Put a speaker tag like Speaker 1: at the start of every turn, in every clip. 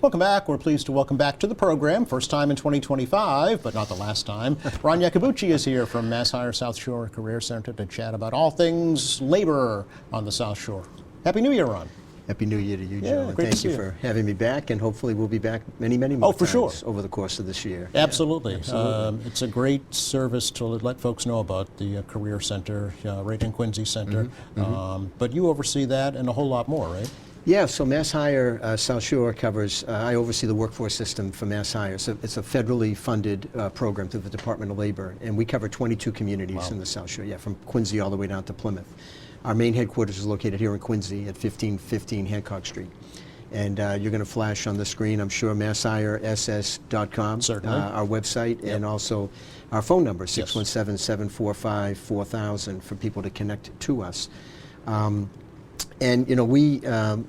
Speaker 1: Welcome back. We're pleased to welcome back to the program, first time in 2025, but not the last time. Ron Iacobucci is here from MassHire South Shore Career Center to chat about all things labor on the South Shore. Happy New Year, Ron.
Speaker 2: Happy New Year to you, Joe.
Speaker 1: Yeah,
Speaker 2: and
Speaker 1: great to
Speaker 2: thank
Speaker 1: see
Speaker 2: you for having me back, and hopefully we'll be back many more
Speaker 1: for sure.
Speaker 2: over the course of this year.
Speaker 1: Absolutely.
Speaker 2: Yeah, absolutely.
Speaker 1: It's a great service to let folks know about the Career Center, right in Quincy Center. But you oversee that and a whole lot more, right?
Speaker 2: Yeah, so MassHire South Shore covers, I oversee the workforce system for MassHire. So it's a federally funded program through the Department of Labor, and we cover 22 communities in the South Shore, from Quincy all the way down to Plymouth. Our main headquarters is located here in Quincy at 1515 Hancock Street. And you're going to flash on the screen, I'm sure, MassHireSS.com, our website, and also our phone number, 617-745-4000, for people to connect to us. And, you know, we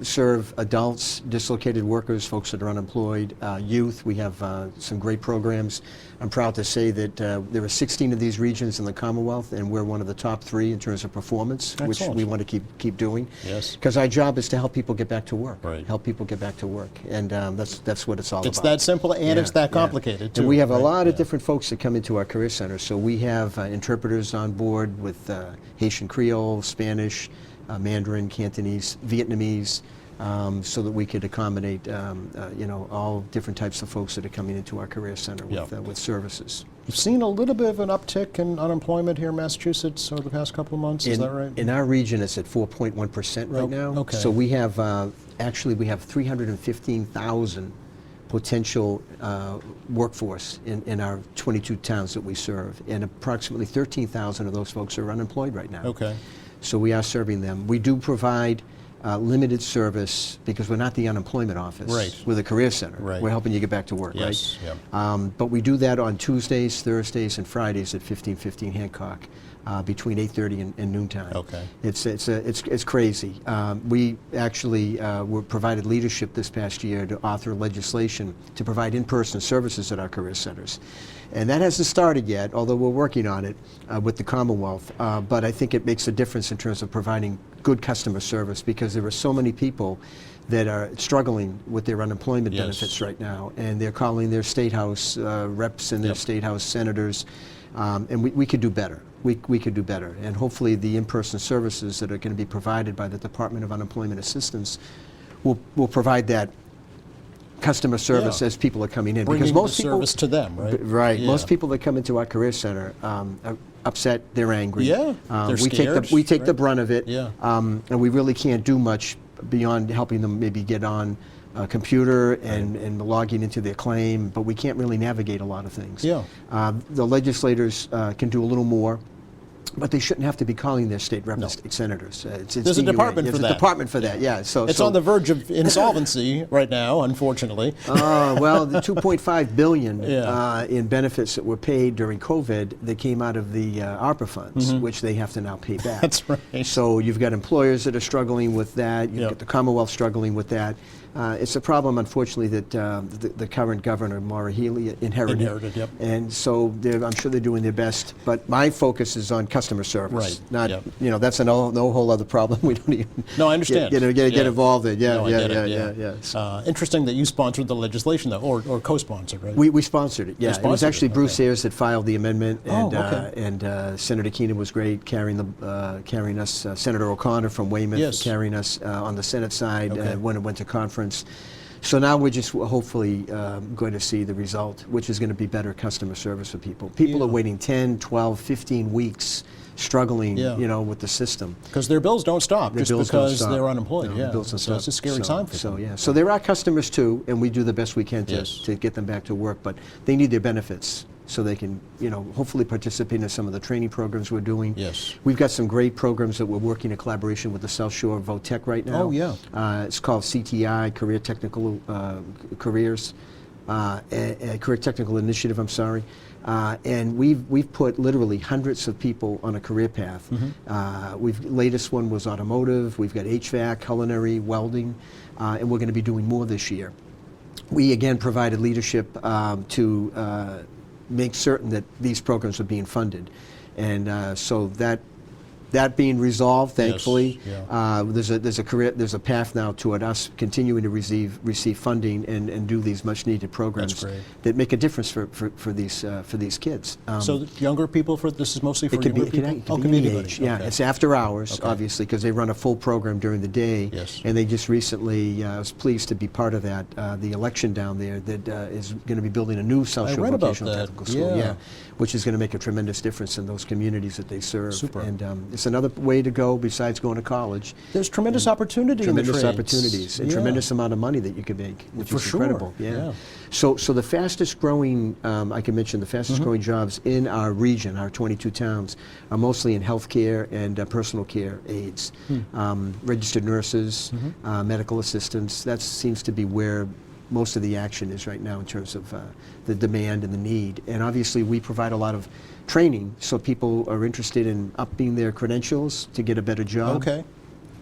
Speaker 2: serve adults, dislocated workers, folks that are unemployed, youth. We have some great programs. I'm proud to say that there are 16 of these regions in the Commonwealth, and we're one of the top 3 in terms of performance, which we want to keep doing.
Speaker 1: Yes.
Speaker 2: Because our job is to help people get back to work.
Speaker 1: Right.
Speaker 2: Help people get back to work. And that's what it's all about.
Speaker 1: It's that simple, and it's that complicated, too.
Speaker 2: And we have a lot of different folks that come into our career center. So we have interpreters on board with Haitian Creole, Spanish, Mandarin, Cantonese, Vietnamese, so that we could accommodate, you know, all different types of folks that are coming into our career center with services.
Speaker 1: You've seen a little bit of an uptick in unemployment here in Massachusetts over the past couple of months, is that right?
Speaker 2: In our region, it's at 4.1% right now.
Speaker 1: Okay.
Speaker 2: So we have, actually, we have 315,000 potential workforce in our 22 towns that we serve, and approximately 13,000 of those folks are unemployed right now.
Speaker 1: Okay.
Speaker 2: So we are serving them. We do provide limited service because we're not the unemployment office.
Speaker 1: Right.
Speaker 2: We're the career center.
Speaker 1: Right.
Speaker 2: We're helping you get back to work,
Speaker 1: yes.
Speaker 2: right?
Speaker 1: Yep.
Speaker 2: But we do that on Tuesdays, Thursdays, and Fridays at 1515 Hancock, between 8:30 and noontime.
Speaker 1: Okay.
Speaker 2: It's crazy. We actually were provided leadership this past year to author legislation to provide in-person services at our career centers. And that hasn't started yet, although we're working on it with the Commonwealth. But I think it makes a difference in terms of providing good customer service, because there are so many people that are struggling with their unemployment benefits right now, and they're calling their state house reps and their state house senators, and we could do better. We could do better, and hopefully the in-person services that are going to be provided by the Department of Unemployment Assistance will provide that customer service as people are coming in.
Speaker 1: Bringing
Speaker 2: because most
Speaker 1: the
Speaker 2: people,
Speaker 1: service to them, right?
Speaker 2: Right. Yeah. Most people that come into our career center are upset, they're angry.
Speaker 1: Yeah, they're scared.
Speaker 2: We take the brunt of it,
Speaker 1: Yeah.
Speaker 2: And we really can't do much beyond helping them maybe get on a computer and logging into their claim, but we can't really navigate a lot of things.
Speaker 1: Yeah.
Speaker 2: The legislators can do a little more, but they shouldn't have to be calling their state reps and state senators.
Speaker 1: There's a department for that.
Speaker 2: There's a department for that, yeah. So
Speaker 1: it's on the verge of insolvency right now, unfortunately.
Speaker 2: Well, the $2.5 billion in benefits that were paid during COVID that came out of the ARPA funds, which they have to now pay back.
Speaker 1: That's right.
Speaker 2: So you've got employers that are struggling with that. You've got the Commonwealth struggling with that. It's a problem, unfortunately, that the current governor, Maura Healey, inherited.
Speaker 1: Yep.
Speaker 2: And so I'm sure they're doing their best. But my focus is on customer service.
Speaker 1: Right.
Speaker 2: Not, you know, that's no whole other problem. We don't even
Speaker 1: No, I understand.
Speaker 2: get involved in.
Speaker 1: No, I get it,
Speaker 2: Yeah.
Speaker 1: Interesting that you sponsored the legislation, though, or co-sponsored, right?
Speaker 2: We sponsored it, yeah. It was actually Bruce Ayers that filed the amendment, and and Senator Keenan was great carrying us. Senator O'Connor from Weymouth carrying us on the Senate side when it went to conference. So now we're just hopefully going to see the result, which is going to be better customer service for people. People are waiting 10, 12, 15 weeks, struggling, you know, with the system.
Speaker 1: Because their bills don't stop
Speaker 2: Their
Speaker 1: just
Speaker 2: bills
Speaker 1: because
Speaker 2: don't stop.
Speaker 1: they're unemployed.
Speaker 2: No, the bills don't
Speaker 1: so it's a scary time for them.
Speaker 2: So there are customers too, and we do the best we can to get them back to work, but they need their benefits so they can, you know, hopefully participate in some of the training programs we're doing.
Speaker 1: Yes.
Speaker 2: We've got some great programs that we're working in collaboration with the South Shore Votech right now.
Speaker 1: Oh, yeah.
Speaker 2: It's called CTI, Career Technical Careers, Career Technical Initiative, I'm sorry. And we've put literally hundreds of people on a career path. Latest one was automotive. We've got HVAC, culinary, welding, and we're going to be doing more this year. We again provided leadership to make certain that these programs are being funded, and so that that being resolved, thankfully.
Speaker 1: yeah.
Speaker 2: There's a path now toward us continuing to receive funding and do these much needed programs
Speaker 1: great.
Speaker 2: that make a difference for these kids.
Speaker 1: So the younger people, this is mostly for
Speaker 2: It can be,
Speaker 1: younger people?
Speaker 2: it can
Speaker 1: Oh,
Speaker 2: be
Speaker 1: can be
Speaker 2: any
Speaker 1: anybody.
Speaker 2: age. Yeah,
Speaker 1: Okay.
Speaker 2: it's after hours,
Speaker 1: Okay.
Speaker 2: obviously, because they run a full program during the day.
Speaker 1: Yes.
Speaker 2: And they just recently, I was pleased to be part of that, the election down there that is going to be building a new South
Speaker 1: I
Speaker 2: Shore
Speaker 1: read about
Speaker 2: Vocational
Speaker 1: that.
Speaker 2: Technical School.
Speaker 1: Yeah.
Speaker 2: Which is going to make a tremendous difference in those communities that they serve.
Speaker 1: Super.
Speaker 2: And it's another way to go besides going to college.
Speaker 1: There's tremendous opportunity in the
Speaker 2: Tremendous
Speaker 1: trades.
Speaker 2: opportunities and
Speaker 1: Yeah.
Speaker 2: tremendous amount of money that you can make, which
Speaker 1: For
Speaker 2: is
Speaker 1: sure,
Speaker 2: incredible.
Speaker 1: yeah.
Speaker 2: So the fastest growing, I can mention the fastest growing jobs in our region, our 22 towns, are mostly in healthcare and personal care aides, registered nurses, medical assistants. That seems to be where most of the action is right now in terms of the demand and the need. And obviously we provide a lot of training, so people are interested in upping their credentials to get a better job.
Speaker 1: Okay.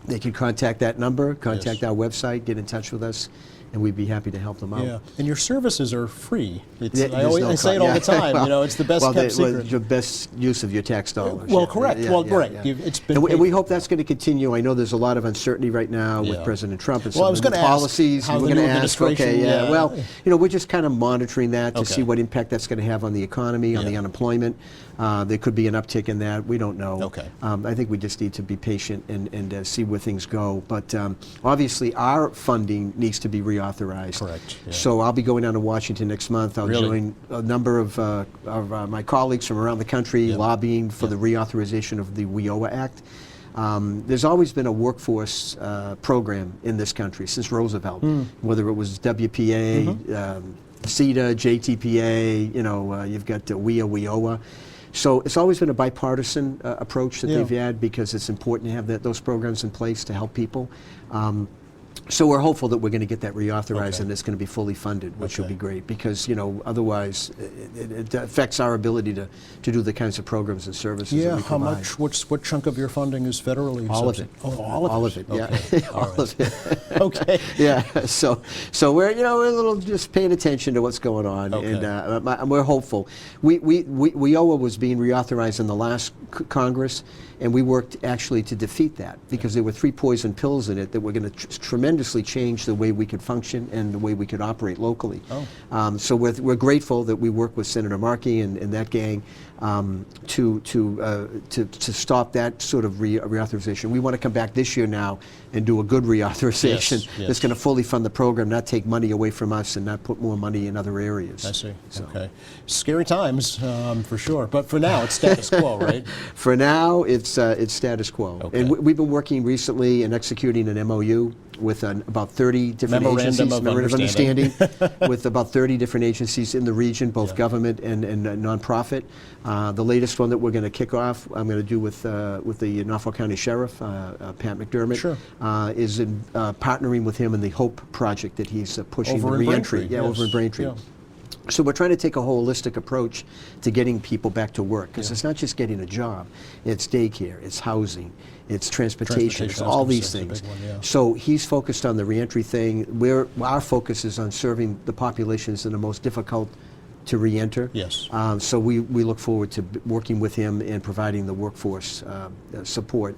Speaker 2: They can contact that number, contact
Speaker 1: Yes.
Speaker 2: our website, get in touch with us, and we'd be happy to help them out.
Speaker 1: Yeah, and your services are free. It's,
Speaker 2: Yeah, there's no
Speaker 1: I say it all the
Speaker 2: cost. Yeah.
Speaker 1: time. You know, it's the best
Speaker 2: well,
Speaker 1: kept
Speaker 2: well,
Speaker 1: secret.
Speaker 2: the best use of your tax dollars.
Speaker 1: Well,
Speaker 2: yeah.
Speaker 1: correct.
Speaker 2: Yeah,
Speaker 1: Well,
Speaker 2: yeah,
Speaker 1: great.
Speaker 2: yeah.
Speaker 1: It's been
Speaker 2: And
Speaker 1: paid
Speaker 2: we
Speaker 1: for.
Speaker 2: hope that's going to continue. I know there's a lot of uncertainty right now with
Speaker 1: Yeah.
Speaker 2: President Trump and
Speaker 1: Well, I
Speaker 2: some
Speaker 1: was
Speaker 2: of the
Speaker 1: gonna ask
Speaker 2: policies.
Speaker 1: how
Speaker 2: We're
Speaker 1: the
Speaker 2: going
Speaker 1: new
Speaker 2: to ask. Okay,
Speaker 1: administration,
Speaker 2: yeah.
Speaker 1: yeah.
Speaker 2: Well, we're just kind of monitoring that to
Speaker 1: Okay.
Speaker 2: see what impact that's going to have on the economy, on
Speaker 1: Yeah.
Speaker 2: the unemployment. There could be an uptick in that. We don't know.
Speaker 1: Okay.
Speaker 2: I think we just need to be patient and see where things go. But obviously, our funding needs to be reauthorized.
Speaker 1: Correct, yeah.
Speaker 2: So I'll be going down to Washington next month. I'll
Speaker 1: Really?
Speaker 2: join a number of my colleagues from around the country
Speaker 1: Yeah.
Speaker 2: lobbying for the reauthorization of the WIOA Act. There's always been a workforce program in this country since Roosevelt, whether it was WPA, CETA, JTPA, you've got WIOA. So it's always been a bipartisan approach that
Speaker 1: Yeah.
Speaker 2: they've had because it's important to have those programs in place to help people. So we're hopeful that we're going to get that reauthorized
Speaker 1: Okay.
Speaker 2: and it's going to be fully funded, which will
Speaker 1: Okay.
Speaker 2: be great because, otherwise it affects our ability to do the kinds of programs and services that
Speaker 1: Yeah,
Speaker 2: we
Speaker 1: how
Speaker 2: provide.
Speaker 1: much? What chunk of your funding is federally?
Speaker 2: All of it.
Speaker 1: Oh, all of it.
Speaker 2: All of it, yeah.
Speaker 1: Okay.
Speaker 2: All
Speaker 1: right.
Speaker 2: of it.
Speaker 1: Okay.
Speaker 2: Yeah, so we're we're a little just paying attention to what's going on,
Speaker 1: Okay.
Speaker 2: and we're hopeful. WIOA was being reauthorized in the last Congress, and we worked actually to defeat that because there were 3 poison pills in it that were going to tremendously change the way we could function and the way we could operate locally.
Speaker 1: Oh.
Speaker 2: So we're grateful that we work with Senator Markey and that gang to stop that sort of reauthorization. We want to come back this year now and do a good reauthorization
Speaker 1: Yes, yes.
Speaker 2: that's going to fully fund the program, not take money away from us and not put more money in other areas.
Speaker 1: I see.
Speaker 2: So.
Speaker 1: Okay. Scary times, for sure. But for now, it's status quo, right?
Speaker 2: For now, it's status quo.
Speaker 1: Okay.
Speaker 2: And we've been working recently and executing an MOU with about 30 different
Speaker 1: Memorandum
Speaker 2: agencies,
Speaker 1: of
Speaker 2: memorandum
Speaker 1: understanding.
Speaker 2: with about 30 different agencies in the region, both
Speaker 1: Yeah.
Speaker 2: government and nonprofit. The latest one that we're going to kick off, I'm going to do with the Norfolk County Sheriff, Pat McDermott,
Speaker 1: Sure.
Speaker 2: is in partnering with him in the HOPE project that he's pushing,
Speaker 1: Over
Speaker 2: the
Speaker 1: in
Speaker 2: reentry.
Speaker 1: Braintree,
Speaker 2: Yeah, over in
Speaker 1: yes.
Speaker 2: Braintree.
Speaker 1: Yeah.
Speaker 2: So we're trying to take a holistic approach to getting people back to work because
Speaker 1: Yeah.
Speaker 2: it's not just getting a job, it's daycare, it's housing, it's transportation, it's
Speaker 1: Transportation, I was
Speaker 2: all
Speaker 1: gonna
Speaker 2: these
Speaker 1: say,
Speaker 2: things.
Speaker 1: it's a big one, yeah.
Speaker 2: So he's focused on the reentry thing. Our focus is on serving the populations that are most difficult to reenter.
Speaker 1: Yes.
Speaker 2: So we look forward to working with him and providing the workforce support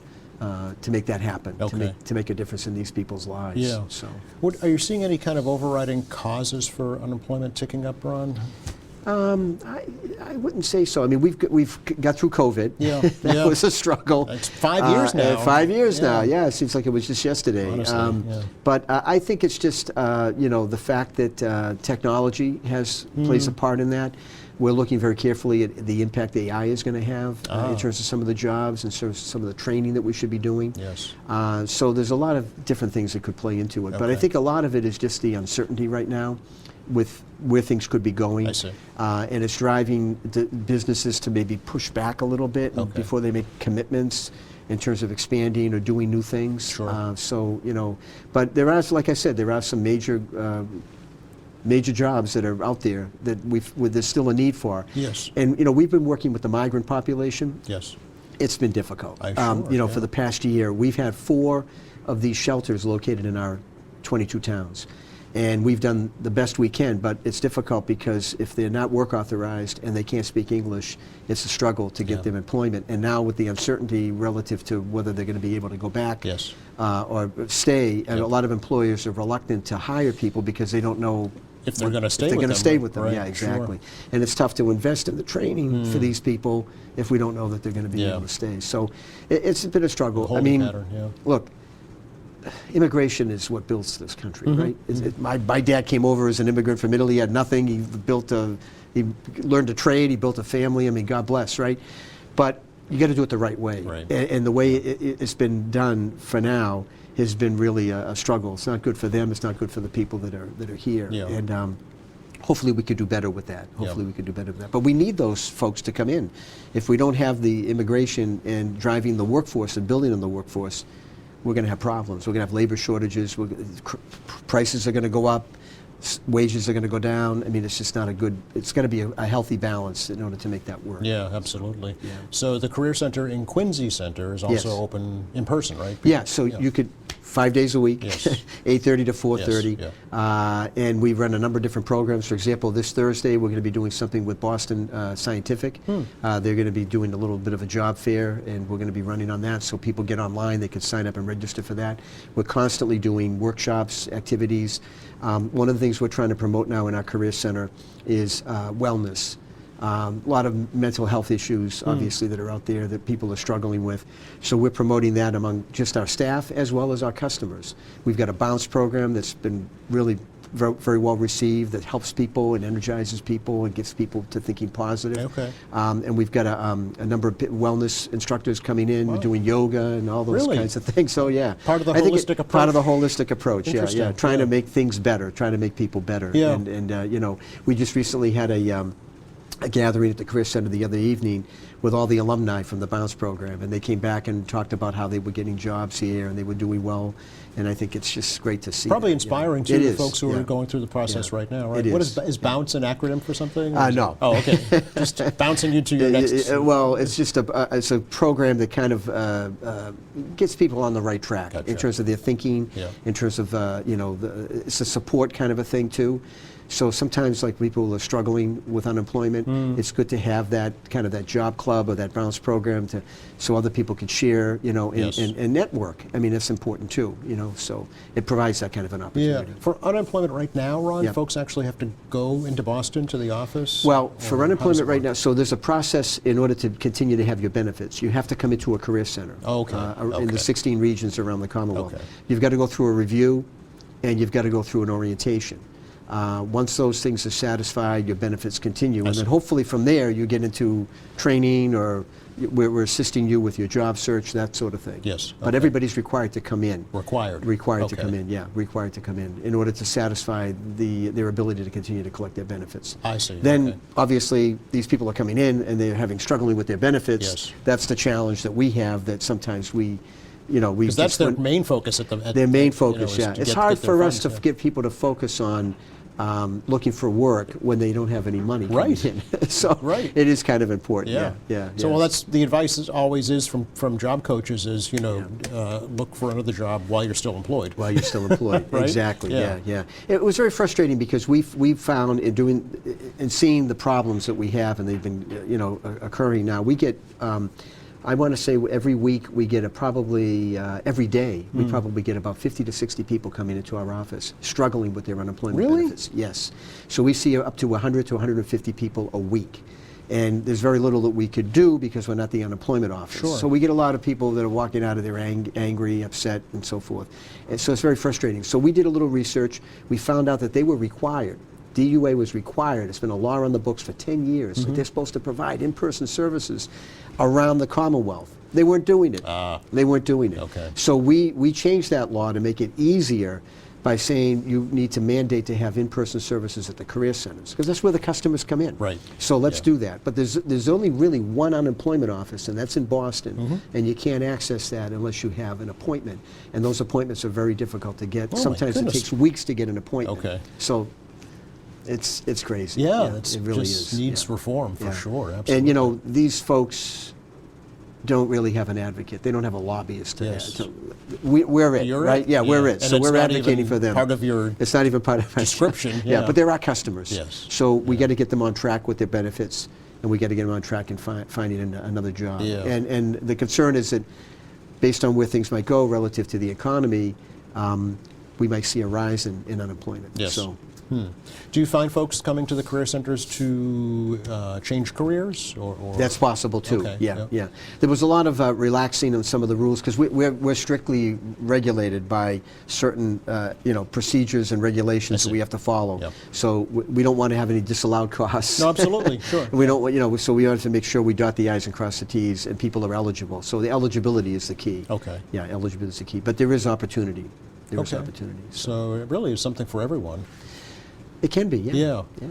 Speaker 2: to make that happen,
Speaker 1: Okay.
Speaker 2: to make a difference in these people's lives.
Speaker 1: Yeah.
Speaker 2: So.
Speaker 1: Are you seeing any kind of overriding causes for unemployment ticking up, Ron?
Speaker 2: I wouldn't say so. I mean, we've got through COVID.
Speaker 1: Yeah,
Speaker 2: That
Speaker 1: yeah.
Speaker 2: was a struggle.
Speaker 1: It's 5 years now.
Speaker 2: 5 years now.
Speaker 1: Yeah.
Speaker 2: Yeah, it seems like it was just yesterday.
Speaker 1: Honestly, yeah.
Speaker 2: But I think it's just the fact that technology plays a part in that. We're looking very carefully at the impact AI is going to have in terms of some of the jobs and some of the training that we should be doing.
Speaker 1: Yes.
Speaker 2: So there's a lot of different things that could play into it. But I
Speaker 1: Okay.
Speaker 2: think a lot of it is just the uncertainty right now with where things could be going.
Speaker 1: I see.
Speaker 2: And it's driving the businesses to maybe push back a little bit
Speaker 1: Okay.
Speaker 2: before they make commitments in terms of expanding or doing new things.
Speaker 1: Sure.
Speaker 2: But there are, like I said, there are some major jobs that are out there that there's still a need for.
Speaker 1: Yes.
Speaker 2: And we've been working with the migrant population.
Speaker 1: Yes.
Speaker 2: It's been difficult.
Speaker 1: I'm sure, yeah.
Speaker 2: For the past year, we've had 4 of these shelters located in our 22 towns. And we've done the best we can, but it's difficult because if they're not work authorized and they can't speak English, it's a struggle to get them employment. And now with the uncertainty relative to whether they're going to be able to go back
Speaker 1: Yes.
Speaker 2: Or stay, and a lot of employers are reluctant to hire people because they don't know
Speaker 1: If they're going to stay
Speaker 2: if they're
Speaker 1: with
Speaker 2: going to
Speaker 1: them,
Speaker 2: stay with them.
Speaker 1: right,
Speaker 2: Yeah,
Speaker 1: sure.
Speaker 2: exactly. And it's tough to invest in the training for these people if we don't know that they're going to be able to stay. So it's a bit of struggle. I
Speaker 1: Holding
Speaker 2: mean,
Speaker 1: pattern, yeah.
Speaker 2: look, immigration is what builds this country, right? My dad came over as an immigrant from Italy. He had nothing. He learned a trade. He built a family. I mean, God bless, right? But you got to do it the right way.
Speaker 1: Right.
Speaker 2: And the way it's been done for now has been really a struggle. It's not good for them. It's not good for the people that are here.
Speaker 1: Yeah.
Speaker 2: And hopefully we could do better with that. Hopefully we could do better with that. But we need those folks to come in. If we don't have the immigration and driving the workforce and building on the workforce, we're going to have problems. We're going to have labor shortages. Prices are going to go up. Wages are going to go down. I mean, it's just not a good, it's got to be a healthy balance in order to make that work.
Speaker 1: Yeah, absolutely.
Speaker 2: Yeah.
Speaker 1: So the Career Center in Quincy Center is also
Speaker 2: Yes.
Speaker 1: open in person, right?
Speaker 2: Yeah, so you could, 5 days a week,
Speaker 1: Yes.
Speaker 2: 8:30 to 4:30.
Speaker 1: Yes,
Speaker 2: And we run a number of different programs. For example, this Thursday, we're going to be doing something with Boston Scientific. They're going to be doing a little bit of a job fair, and we're going to be running on that. So people get online, they can sign up and register for that. We're constantly doing workshops, activities. One of the things we're trying to promote now in our Career Center is wellness. A lot of mental health issues, obviously, that are out there that people are struggling with. So we're promoting that among just our staff as well as our customers. We've got a Bounce program that's been really very well received, that helps people and energizes people and gets people to thinking positive.
Speaker 1: Okay.
Speaker 2: And we've got a number of wellness instructors coming in, doing yoga and all those
Speaker 1: Really?
Speaker 2: kinds of things. So yeah,
Speaker 1: Part of the
Speaker 2: I think
Speaker 1: holistic
Speaker 2: Part of the
Speaker 1: approach?
Speaker 2: holistic approach. Yeah,
Speaker 1: Interesting,
Speaker 2: yeah. Trying
Speaker 1: yeah.
Speaker 2: to make things better, trying to make people better.
Speaker 1: Yeah.
Speaker 2: And you know, we just recently had a gathering at the Career Center the other evening with all the alumni from the Bounce program, and they came back and talked about how they were getting jobs here and they were doing well, and I think it's just great to see.
Speaker 1: Probably
Speaker 2: that,
Speaker 1: inspiring
Speaker 2: yeah.
Speaker 1: to
Speaker 2: It
Speaker 1: the
Speaker 2: is,
Speaker 1: folks who
Speaker 2: yeah.
Speaker 1: are going through the process
Speaker 2: Yeah.
Speaker 1: right now, right?
Speaker 2: It
Speaker 1: What
Speaker 2: is.
Speaker 1: is Bounce an acronym for something?
Speaker 2: No.
Speaker 1: Oh, okay. Just bouncing you to your next.
Speaker 2: Well, it's just it's a program that kind of gets people on the right track
Speaker 1: Gotcha.
Speaker 2: in terms of their thinking,
Speaker 1: Yeah.
Speaker 2: in terms of you know, it's a support kind of a thing too. So sometimes, like people are struggling with unemployment, it's good to have that kind of that job club or that Bounce program so other people can share, you know,
Speaker 1: Yes.
Speaker 2: and network. I mean, that's important too, you know. So it provides that kind of an
Speaker 1: Yeah.
Speaker 2: opportunity.
Speaker 1: For unemployment right now, Ron,
Speaker 2: Yeah.
Speaker 1: folks actually have to go into Boston to the office?
Speaker 2: Well,
Speaker 1: Or
Speaker 2: for
Speaker 1: how does
Speaker 2: unemployment
Speaker 1: it
Speaker 2: right
Speaker 1: work?
Speaker 2: now, so there's a process in order to continue to have your benefits. You have to come into a career center
Speaker 1: Oh, okay.
Speaker 2: in
Speaker 1: Okay.
Speaker 2: the 16 regions around the Commonwealth.
Speaker 1: Okay.
Speaker 2: You've got to go through a review, and you've got to go through an orientation. Once those things are satisfied, your benefits continue, and
Speaker 1: see.
Speaker 2: then hopefully from there you get into training, or we're assisting you with your job search, that sort of thing.
Speaker 1: Yes,
Speaker 2: But
Speaker 1: okay.
Speaker 2: everybody's required to come in.
Speaker 1: Required.
Speaker 2: Required to
Speaker 1: Okay.
Speaker 2: come in, yeah, required to come in order to satisfy their ability to continue to collect their benefits.
Speaker 1: I see,
Speaker 2: Then,
Speaker 1: okay.
Speaker 2: obviously, these people are coming in and they're struggling with their benefits.
Speaker 1: Yes.
Speaker 2: That's the challenge that we have, that sometimes we, you know, we
Speaker 1: Because that's
Speaker 2: just
Speaker 1: their
Speaker 2: wouldn't-
Speaker 1: main focus at the
Speaker 2: their main
Speaker 1: you know,
Speaker 2: focus,
Speaker 1: is
Speaker 2: yeah.
Speaker 1: to
Speaker 2: It's
Speaker 1: get
Speaker 2: hard
Speaker 1: their
Speaker 2: for us to
Speaker 1: funds, yeah.
Speaker 2: get people to focus on looking for work when they don't have any money coming
Speaker 1: Right.
Speaker 2: in. So
Speaker 1: Right.
Speaker 2: it is kind of important.
Speaker 1: Yeah.
Speaker 2: Yeah.
Speaker 1: So, well, that's the advice is always is from job coaches is, you know, look for another job while you're still employed.
Speaker 2: While you're still employed.
Speaker 1: Right?
Speaker 2: Exactly.
Speaker 1: Yeah.
Speaker 2: Yeah. It was very frustrating because we've found in seeing the problems that we have, and they've been you know occurring now. We get. I want to say every week we get probably every day we probably get about 50 to 60 people coming into our office struggling with their unemployment
Speaker 1: Really?
Speaker 2: benefits. Yes. So we see up to 100 to 150 people a week. And there's very little that we could do because we're not the unemployment office.
Speaker 1: Sure.
Speaker 2: So we get a lot of people that are walking out of there angry, upset, and so forth. And so it's very frustrating. So we did a little research. We found out that they were required. DUA was required. It's been a law on the books for 10 years. That they're supposed to provide in-person services around the Commonwealth. They weren't doing it. They weren't doing it.
Speaker 1: Okay.
Speaker 2: So we changed that law to make it easier by saying you need to mandate to have in-person services at the career centers, because that's where the customers come in.
Speaker 1: Right.
Speaker 2: So let's
Speaker 1: Yeah.
Speaker 2: do that. But there's only really one unemployment office, and that's in Boston, and you can't access that unless you have an appointment. And those appointments are very difficult to get.
Speaker 1: Oh, my
Speaker 2: Sometimes it
Speaker 1: goodness.
Speaker 2: takes weeks to get an appointment.
Speaker 1: Okay.
Speaker 2: So it's crazy.
Speaker 1: Yeah, it's
Speaker 2: it really
Speaker 1: just
Speaker 2: is.
Speaker 1: needs
Speaker 2: Yeah.
Speaker 1: reform for
Speaker 2: Yeah.
Speaker 1: sure. Absolutely.
Speaker 2: And you know, these folks, don't really have an advocate. They don't have a lobbyist.
Speaker 1: Yes.
Speaker 2: We're it,
Speaker 1: You're
Speaker 2: right?
Speaker 1: it.
Speaker 2: Yeah, we're it.
Speaker 1: And
Speaker 2: So
Speaker 1: it's
Speaker 2: we're
Speaker 1: not
Speaker 2: advocating
Speaker 1: even
Speaker 2: for them.
Speaker 1: part of your
Speaker 2: It's not even part of our
Speaker 1: description,
Speaker 2: Yeah,
Speaker 1: yeah.
Speaker 2: but they're our customers.
Speaker 1: Yes.
Speaker 2: So we got to get them on track with their benefits, and we got to get them on track and finding another job.
Speaker 1: Yeah.
Speaker 2: And the concern is that, based on where things might go relative to the economy, we might see a rise in unemployment.
Speaker 1: Yes.
Speaker 2: So.
Speaker 1: Do you find folks coming to the career centers to change careers, or
Speaker 2: That's possible too.
Speaker 1: Okay,
Speaker 2: Yeah,
Speaker 1: yeah.
Speaker 2: yeah. There was a lot of relaxing of some of the rules because we're strictly regulated by certain procedures and regulations that
Speaker 1: see.
Speaker 2: we have to follow.
Speaker 1: Yep.
Speaker 2: So we don't want to have any disallowed costs.
Speaker 1: No, absolutely, sure.
Speaker 2: We don't, so we have to make sure we dot the i's and cross the t's, and people are eligible. So the eligibility is the key.
Speaker 1: Okay.
Speaker 2: Yeah, eligibility is the key. But there is opportunity. There is
Speaker 1: Okay.
Speaker 2: opportunity.
Speaker 1: So it really is something for everyone.
Speaker 2: It can be. Yeah.
Speaker 1: Yeah.
Speaker 2: Yeah.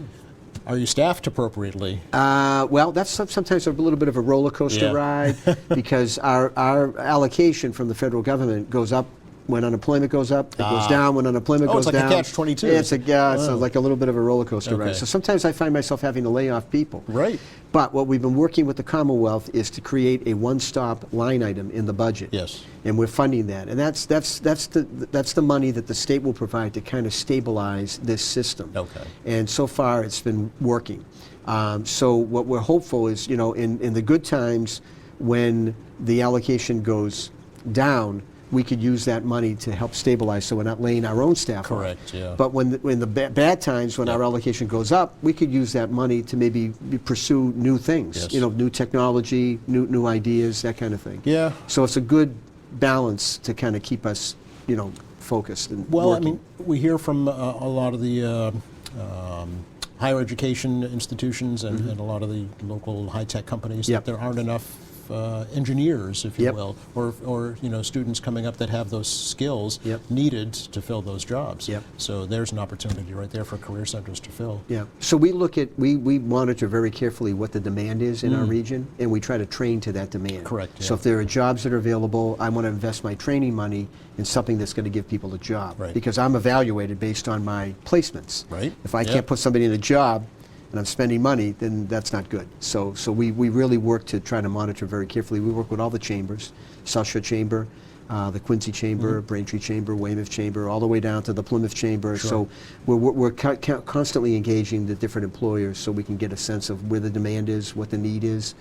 Speaker 1: Are you staffed appropriately?
Speaker 2: Well, that's sometimes a little bit of a roller coaster
Speaker 1: Yeah.
Speaker 2: ride because our allocation from the federal government goes up when unemployment goes up. It goes down when unemployment
Speaker 1: Oh,
Speaker 2: goes
Speaker 1: it's like a
Speaker 2: down.
Speaker 1: catch-22.
Speaker 2: It's
Speaker 1: Wow.
Speaker 2: like a little bit of a roller coaster
Speaker 1: Okay.
Speaker 2: ride. So sometimes I find myself having to lay off people.
Speaker 1: Right.
Speaker 2: But what we've been working with the Commonwealth is to create a one-stop line item in the budget.
Speaker 1: Yes.
Speaker 2: And we're funding that, and that's the money that the state will provide to kind of stabilize this system.
Speaker 1: Okay.
Speaker 2: And so far, it's been working. So what we're hopeful is, in the good times, when the allocation goes down, we could use that money to help stabilize, so we're not laying our own staff off.
Speaker 1: Correct, yeah.
Speaker 2: But when the bad times, when
Speaker 1: Yep.
Speaker 2: our allocation goes up, we could use that money to maybe pursue new things.
Speaker 1: Yes.
Speaker 2: New technology, new ideas, that kind of thing.
Speaker 1: Yeah.
Speaker 2: So it's a good balance to kind of keep us, focused and
Speaker 1: Well,
Speaker 2: working.
Speaker 1: I mean, we hear from a lot of the higher education institutions and a lot of the local high-tech companies
Speaker 2: Yep.
Speaker 1: that there aren't enough engineers, if you
Speaker 2: Yep.
Speaker 1: will, or students coming up that have those skills
Speaker 2: Yep.
Speaker 1: needed to fill those jobs.
Speaker 2: Yep.
Speaker 1: So there's an opportunity right there for career centers to fill.
Speaker 2: Yeah. So we monitor very carefully what the demand is in our region, and we try to train to that demand.
Speaker 1: Correct,
Speaker 2: So
Speaker 1: yeah.
Speaker 2: if there are jobs that are available, I want to invest my training money in something that's going to give people a job.
Speaker 1: Right.
Speaker 2: Because I'm evaluated based on my placements.
Speaker 1: Right.
Speaker 2: If I
Speaker 1: Yeah.
Speaker 2: can't put somebody in a job and I'm spending money, then that's not good. So we really work to try to monitor very carefully. We work with all the chambers, South Shore Chamber, the Quincy Chamber, Braintree Chamber, Weymouth Chamber, all the way down to the Plymouth Chamber.
Speaker 1: Sure.
Speaker 2: So we're constantly engaging the different employers so we can get a sense of where the demand is, what the need is,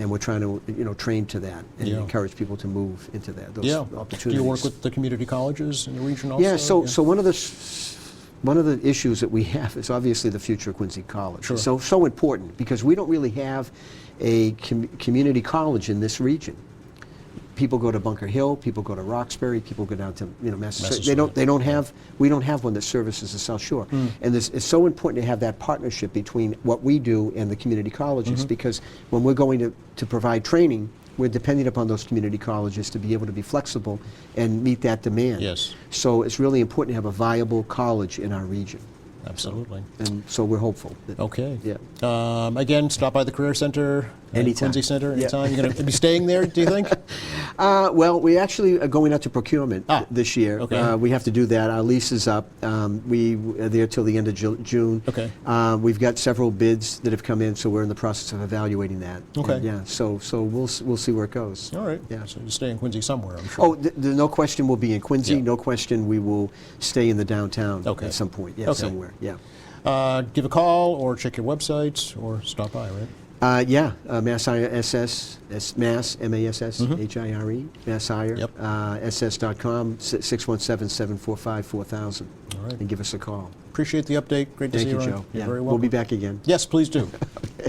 Speaker 2: and we're trying to train to that and
Speaker 1: Yeah.
Speaker 2: encourage people to move into that, those
Speaker 1: Yeah.
Speaker 2: opportunities.
Speaker 1: Do you work with the community colleges in the region also?
Speaker 2: Yeah, so one of the issues that we have is obviously the future of Quincy College.
Speaker 1: Sure.
Speaker 2: So important because we don't really have a community college in this region. People go to Bunker Hill, people go to Roxbury, people go down to Massachusetts. We don't have one that services the South Shore. And it's so important to have that partnership between what we do and the community colleges because when we're going to provide training, we're depending upon those community colleges to be able to be flexible and meet that demand.
Speaker 1: Yes.
Speaker 2: So it's really important to have a viable college in our region.
Speaker 1: Absolutely.
Speaker 2: And so we're hopeful. that-
Speaker 1: Okay.
Speaker 2: Yeah.
Speaker 1: Again, stop by the Career Center,
Speaker 2: Anytime.
Speaker 1: Quincy Center,
Speaker 2: Yeah.
Speaker 1: anytime. You're going to be staying there, do you think?
Speaker 2: Well, we actually are going out to procurement this year.
Speaker 1: Okay.
Speaker 2: We have to do that. Our lease is up. We are there till the end of June.
Speaker 1: Okay.
Speaker 2: We've got several bids that have come in, so we're in the process of evaluating that.
Speaker 1: Okay.
Speaker 2: And, yeah. So we'll see where it goes.
Speaker 1: All right.
Speaker 2: Yeah.
Speaker 1: So you stay in Quincy somewhere, I'm sure.
Speaker 2: Oh, no question we'll be in Quincy.
Speaker 1: Yeah.
Speaker 2: No question we will stay in the downtown
Speaker 1: Okay.
Speaker 2: at some point. Yeah,
Speaker 1: Okay.
Speaker 2: somewhere. Yeah.
Speaker 1: Give a call or check your website or stop by, right?
Speaker 2: Mass Hire SS, Mass, M-A-S-S-H-I-R-E, Mass Hire,
Speaker 1: Yep.
Speaker 2: SS.com, 617-745-4000.
Speaker 1: All right.
Speaker 2: And give us a call.
Speaker 1: Appreciate the update. Great to
Speaker 2: Thank
Speaker 1: see
Speaker 2: you,
Speaker 1: you, Ron.
Speaker 2: Joe.
Speaker 1: You're
Speaker 2: Yeah,
Speaker 1: very
Speaker 2: we'll
Speaker 1: welcome.
Speaker 2: be back again.
Speaker 1: Yes, please do.
Speaker 2: Okay.